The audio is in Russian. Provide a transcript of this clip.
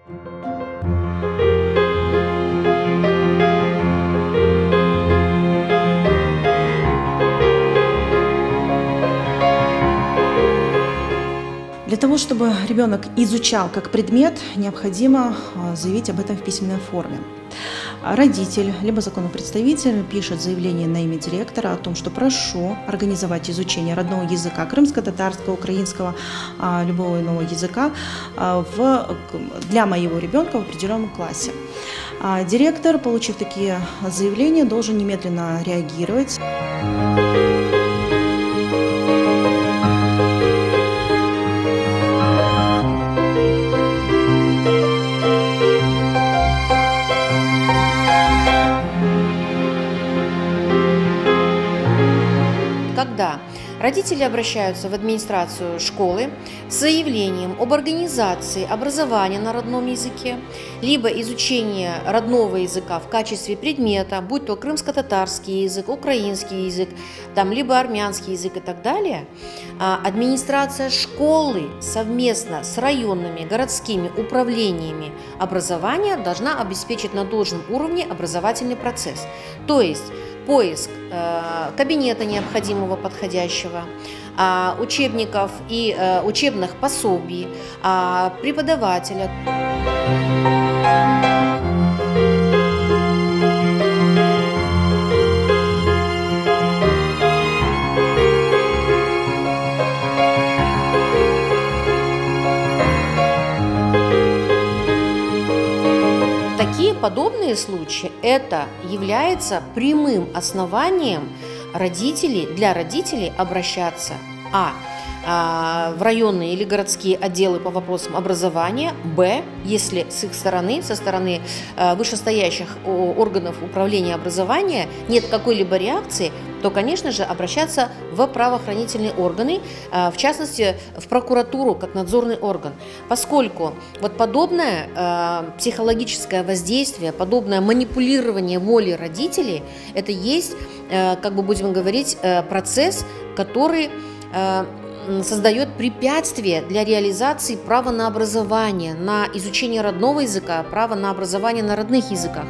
Для того, чтобы ребенок изучал как предмет, необходимо заявить об этом в письменной форме. Родитель, либо законный представитель пишет заявление на имя директора о том, что прошу организовать изучение родного языка, крымско-татарского, украинского, любого иного языка для моего ребенка в определенном классе. Директор, получив такие заявления, должен немедленно реагировать. Когда родители обращаются в администрацию школы с заявлением об организации образования на родном языке, либо изучения родного языка в качестве предмета, будь то крымско-татарский язык, украинский язык, либо армянский язык и так далее, администрация школы совместно с районными городскими управлениями образования должна обеспечить на должном уровне образовательный процесс. То есть поиск кабинета необходимого, подходящего, учебников и учебных пособий, преподавателя. Такие подобные случаи – это является прямым основанием для родителей обращаться в районные или городские отделы по вопросам образования, если с их стороны, со стороны вышестоящих органов управления образования нет какой-либо реакции, то, конечно же, обращаться в правоохранительные органы, в частности, в прокуратуру как надзорный орган. Поскольку подобное психологическое воздействие, подобное манипулирование волей родителей, это есть, будем говорить, процесс, который создает препятствие для реализации права на образование, на изучение родного языка, права на образование на родных языках.